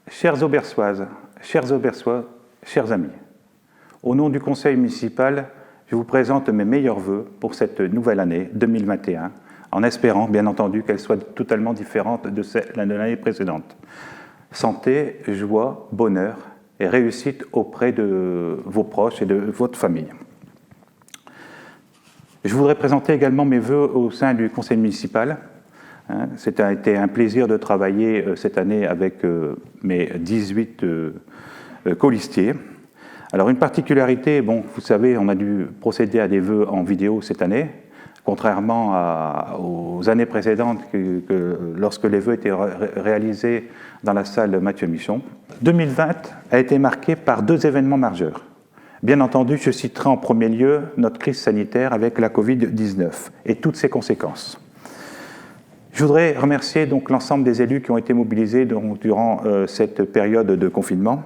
Chères Auberçoises, chers Auberçois, chers amis, au nom du conseil municipal, je vous présente mes meilleurs vœux pour cette nouvelle année 2021, en espérant, bien entendu, qu'elle soit totalement différente de celle de l'année précédente. Santé, joie, bonheur et réussite auprès de vos proches et de votre famille. Je voudrais présenter également mes vœux au sein du conseil municipal. C'était été un plaisir de travailler cette année avec mes 18 colistiers. Alors une particularité, bon, vous savez, on a dû procéder à des vœux en vidéo cette année, contrairement aux années précédentes lorsque les vœux étaient réalisés dans la salle Mathieu Michon. 2020 a été marqué par deux événements majeurs. Bien entendu, je citerai en premier lieu notre crise sanitaire avec la Covid-19 et toutes ses conséquences. Je voudrais remercier donc l'ensemble des élus qui ont été mobilisés durant cette période de confinement.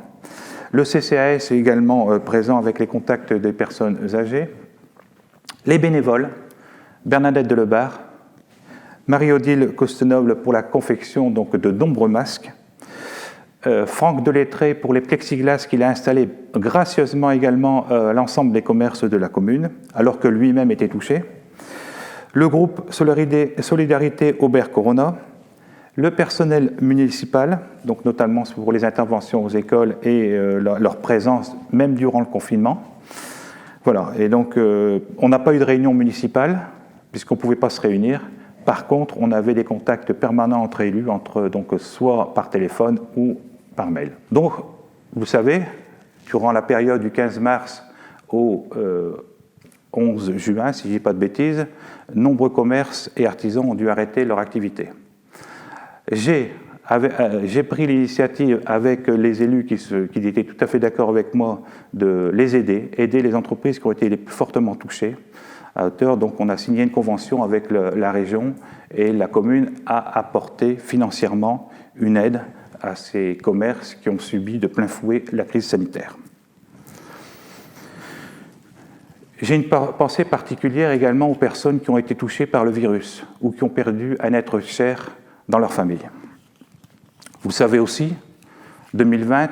Le CCAS est également présent avec les contacts des personnes âgées. Les bénévoles, Bernadette Delebarre, Marie-Odile Costenoble pour la confection donc, de nombreux masques, Franck Delettré pour les plexiglas qu'il a installés gracieusement également à l'ensemble des commerces de la commune, alors que lui-même était touché. Le groupe Solidarité Aubert Corona, le personnel municipal, donc notamment pour les interventions aux écoles et leur présence même durant le confinement. Voilà, et donc on n'a pas eu de réunion municipale puisqu'on ne pouvait pas se réunir. Par contre, on avait des contacts permanents entre élus, donc soit par téléphone ou par mail. Donc, vous savez, durant la période du 15 mars au 11 juin, si je ne dis pas de bêtises, nombreux commerces et artisans ont dû arrêter leur activité. J'ai pris l'initiative avec les élus qui étaient tout à fait d'accord avec moi de les aider les entreprises qui ont été les plus fortement touchées. À hauteur, donc on a signé une convention avec la région et la commune a apporté financièrement une aide à ces commerces qui ont subi de plein fouet la crise sanitaire. J'ai une pensée particulière également aux personnes qui ont été touchées par le virus ou qui ont perdu un être cher dans leur famille. Vous savez aussi, 2020,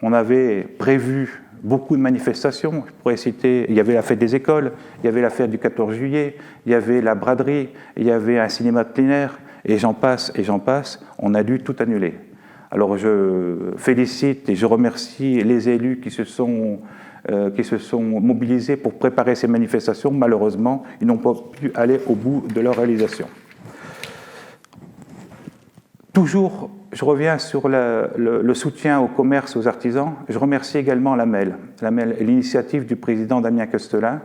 on avait prévu beaucoup de manifestations. Je pourrais citer, il y avait la fête des écoles, il y avait la fête du 14 juillet, il y avait la braderie, il y avait un cinéma de plein air, et j'en passe, on a dû tout annuler. Alors je félicite et je remercie les élus qui se sont mobilisés pour préparer ces manifestations. Malheureusement, ils n'ont pas pu aller au bout de leur réalisation. Toujours, je reviens sur le soutien au commerce, aux artisans. Je remercie également la MEL, l'initiative du président Damien Costelin,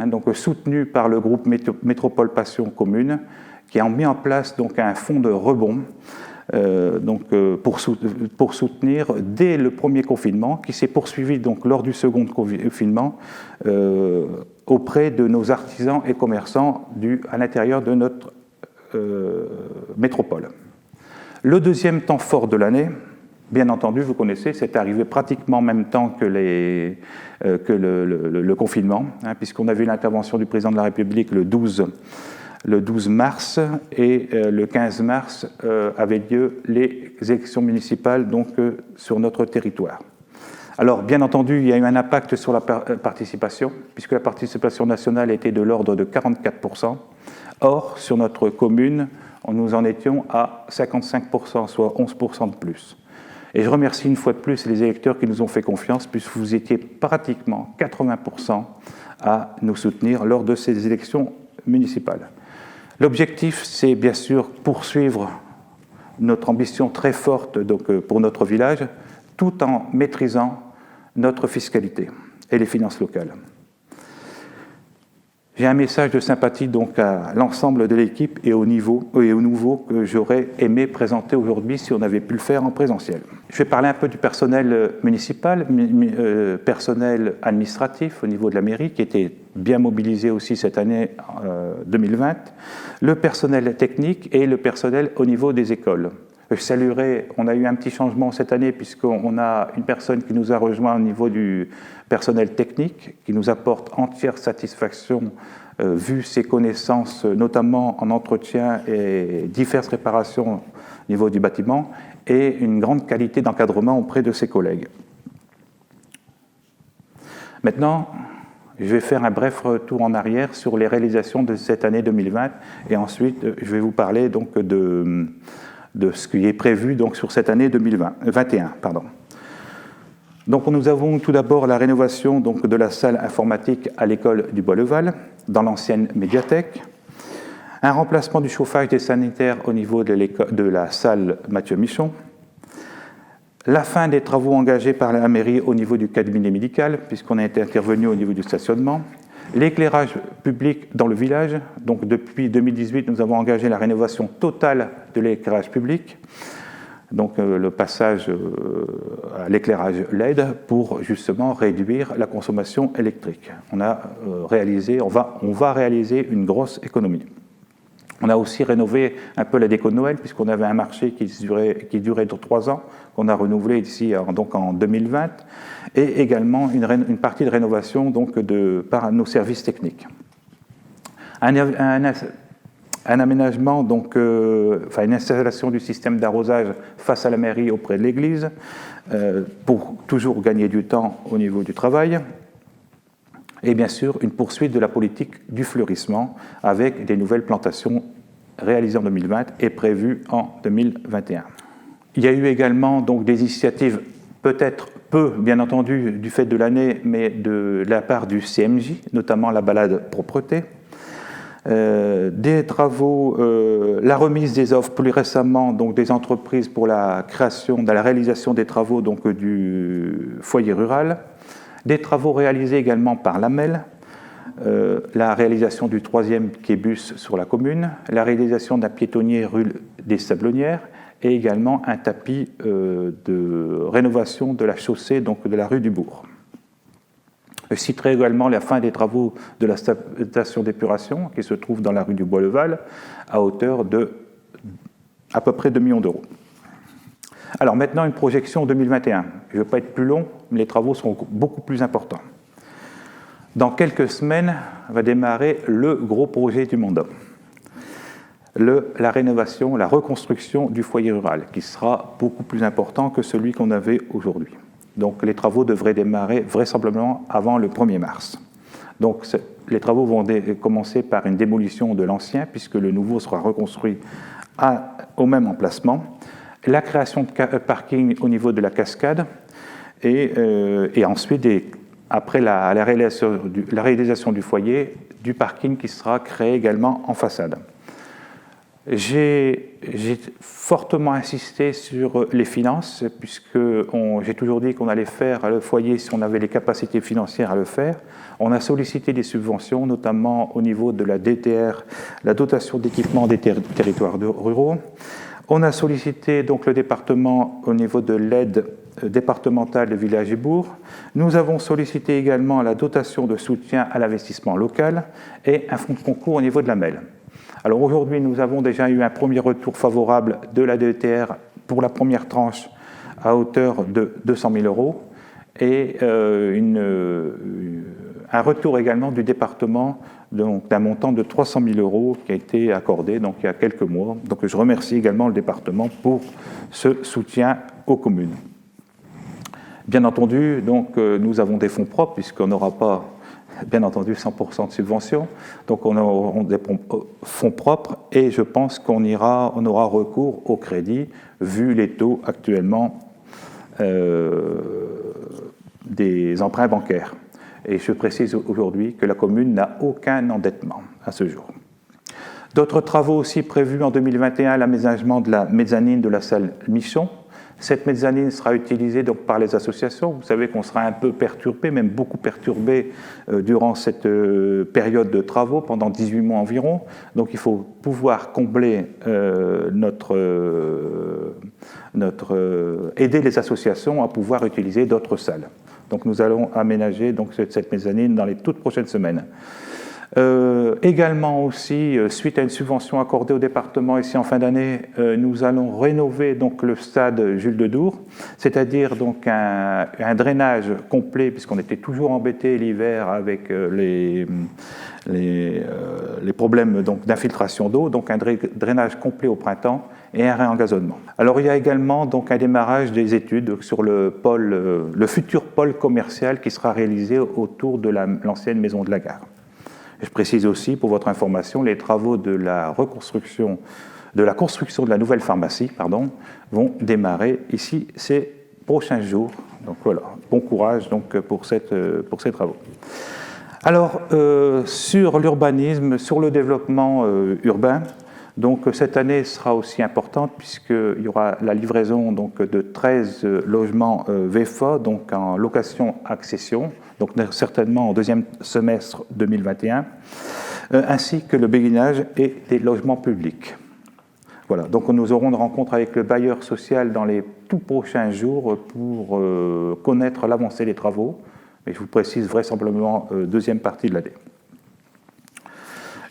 donc soutenu par le groupe Métropole Passion Commune, qui a mis en place donc, un fonds de rebond pour soutenir dès le premier confinement, qui s'est poursuivi donc, lors du second confinement auprès de nos artisans et commerçants à l'intérieur de notre métropole. Le deuxième temps fort de l'année, bien entendu, vous connaissez, c'est arrivé pratiquement en même temps que le confinement, puisqu'on a vu l'intervention du président de la République le 12 mars et le 15 mars avaient lieu les élections municipales donc, sur notre territoire. Alors, bien entendu, il y a eu un impact sur la participation, puisque la participation nationale était de l'ordre de 44%. Or, sur notre commune, nous en étions à 55%, soit 11% de plus. Et je remercie une fois de plus les électeurs qui nous ont fait confiance, puisque vous étiez pratiquement 80% à nous soutenir lors de ces élections municipales. L'objectif, c'est bien sûr poursuivre notre ambition très forte donc, pour notre village, tout en maîtrisant notre fiscalité et les finances locales. J'ai un message de sympathie donc à l'ensemble de l'équipe et aux nouveaux que j'aurais aimé présenter aujourd'hui si on avait pu le faire en présentiel. Je vais parler un peu du personnel municipal, personnel administratif au niveau de la mairie qui était bien mobilisé aussi cette année 2020, le personnel technique et le personnel au niveau des écoles. Je saluerai, on a eu un petit changement cette année puisqu'on a une personne qui nous a rejoint au niveau du personnel technique, qui nous apporte entière satisfaction vu ses connaissances, notamment en entretien et diverses réparations au niveau du bâtiment, et une grande qualité d'encadrement auprès de ses collègues. Maintenant, je vais faire un bref retour en arrière sur les réalisations de cette année 2020, et ensuite je vais vous parler donc de ce qui est prévu donc, sur cette année 2021. Donc nous avons tout d'abord la rénovation donc, de la salle informatique à l'école du Bois-le-Val, dans l'ancienne médiathèque, un remplacement du chauffage des sanitaires au niveau de la salle Mathieu Michon, la fin des travaux engagés par la mairie au niveau du cabinet médical, puisqu'on a été intervenu au niveau du stationnement, l'éclairage public dans le village. Donc depuis 2018, nous avons engagé la rénovation totale de l'éclairage public, donc le passage à l'éclairage LED pour justement réduire la consommation électrique. On va réaliser une grosse économie. On a aussi rénové un peu la déco de Noël, puisqu'on avait un marché qui durait 3 ans, qu'on a renouvelé ici donc en 2020, et également une partie de rénovation donc par nos services techniques. Un aménagement, donc, une installation du système d'arrosage face à la mairie auprès de l'église, pour toujours gagner du temps au niveau du travail. Et bien sûr, une poursuite de la politique du fleurissement avec des nouvelles plantations réalisées en 2020 et prévues en 2021. Il y a eu également donc, des initiatives, peut-être peu, bien entendu, du fait de l'année, mais de la part du CMJ, notamment la balade propreté. Des travaux, la remise des offres plus récemment donc, des entreprises pour la réalisation des travaux donc, du foyer rural. Des travaux réalisés également par l'AMEL, la réalisation du 3e quai-bus sur la commune, la réalisation d'un piétonnier rue des Sablonnières et également un tapis de rénovation de la chaussée donc de la rue du Bourg. Je citerai également la fin des travaux de la station d'épuration qui se trouve dans la rue du Bois-le-Val à hauteur de à peu près 2 millions d'euros. Alors maintenant, une projection 2021. Je ne vais pas être plus long, mais les travaux seront beaucoup plus importants. Dans quelques semaines va démarrer le gros projet du mandat. La rénovation, la reconstruction du foyer rural, qui sera beaucoup plus important que celui qu'on avait aujourd'hui. Donc les travaux devraient démarrer vraisemblablement avant le 1er mars. Donc les travaux vont commencer par une démolition de l'ancien, puisque le nouveau sera reconstruit au même emplacement. La création de parking au niveau de la cascade et ensuite, après la réalisation du foyer, du parking qui sera créé également en façade. J'ai fortement insisté sur les finances, puisque j'ai toujours dit qu'on allait faire le foyer si on avait les capacités financières à le faire. On a sollicité des subventions, notamment au niveau de la DTR, la dotation d'équipement des territoires ruraux. On a sollicité donc le département au niveau de l'aide départementale de villages et bourgs. Nous avons sollicité également la dotation de soutien à l'investissement local et un fonds de concours au niveau de la MEL. Alors aujourd'hui, nous avons déjà eu un premier retour favorable de la DETR pour la première tranche à hauteur de 200 000 euros et un retour également du département d'un montant de 300 000 euros qui a été accordé donc, il y a quelques mois. Donc je remercie également le département pour ce soutien aux communes. Bien entendu, donc, nous avons des fonds propres puisqu'on n'aura pas, bien entendu, 100% de subvention. Donc on aura des fonds propres et je pense qu'on aura recours au crédit vu les taux actuellement des emprunts bancaires. Et je précise aujourd'hui que la commune n'a aucun endettement à ce jour. D'autres travaux aussi prévus en 2021, l'aménagement de la mezzanine de la salle Michon. Cette mezzanine sera utilisée donc par les associations. Vous savez qu'on sera un peu perturbé, même beaucoup perturbé durant cette période de travaux, pendant 18 mois environ. Donc il faut pouvoir combler aider les associations à pouvoir utiliser d'autres salles. Donc nous allons aménager donc, cette mezzanine dans les toutes prochaines semaines. Également aussi, suite à une subvention accordée au département ici en fin d'année, nous allons rénover donc le stade Jules de Dour, c'est-à-dire donc un drainage complet, puisqu'on était toujours embêté l'hiver avec les problèmes d'infiltration d'eau, donc un drainage complet au printemps et un réengazonnement. Alors il y a également donc un démarrage des études sur le futur pôle commercial qui sera réalisé autour de l'ancienne maison de la gare. Je précise aussi, pour votre information, les travaux de la construction de la nouvelle pharmacie, vont démarrer ici ces prochains jours. Donc voilà, bon courage donc pour ces travaux. Alors, sur l'urbanisme, sur le développement urbain, donc cette année sera aussi importante puisqu'il y aura la livraison donc, de 13 logements VEFA, donc en location-accession, donc certainement en deuxième semestre 2021, ainsi que le béguinage et des logements publics. Voilà, donc nous aurons une rencontre avec le bailleur social dans les tout prochains jours pour connaître l'avancée des travaux, mais je vous précise vraisemblablement deuxième partie de l'année.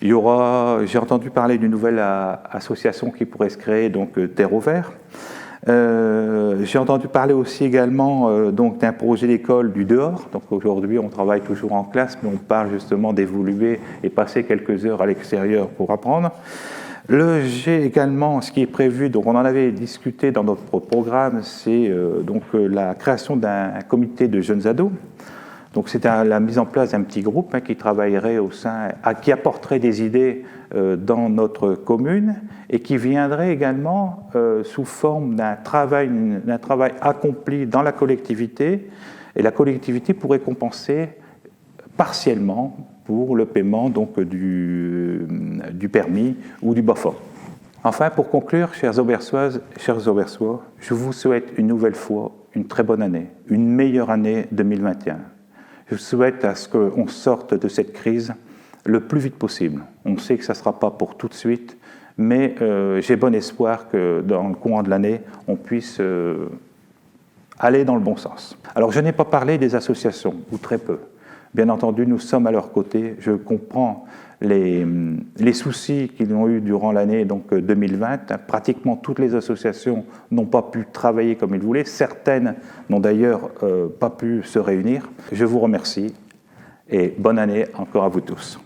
J'ai entendu parler d'une nouvelle association qui pourrait se créer, donc Terre au Vert. J'ai entendu parler aussi également donc d'un projet d'école du dehors. Donc aujourd'hui, on travaille toujours en classe, mais on parle justement d'évoluer et passer quelques heures à l'extérieur pour apprendre. J'ai également, ce qui est prévu, donc on en avait discuté dans notre programme, c'est la création d'un comité de jeunes ados. Donc c'est la mise en place d'un petit groupe qui travaillerait qui apporterait des idées dans notre commune et qui viendrait également sous forme d'un travail accompli dans la collectivité, et la collectivité pourrait compenser partiellement pour le paiement donc, du permis ou du BAFA. Enfin, pour conclure, chères Auberçoises, chers Auberçois, je vous souhaite une nouvelle fois une très bonne année, une meilleure année 2021. Je souhaite à ce qu'on sorte de cette crise le plus vite possible. On sait que ça ne sera pas pour tout de suite, mais j'ai bon espoir que dans le courant de l'année, on puisse aller dans le bon sens. Alors, je n'ai pas parlé des associations, ou très peu. Bien entendu, nous sommes à leur côté. Je comprends les soucis qu'ils ont eus durant l'année 2020. Pratiquement toutes les associations n'ont pas pu travailler comme ils voulaient. Certaines n'ont d'ailleurs pas pu se réunir. Je vous remercie et bonne année encore à vous tous.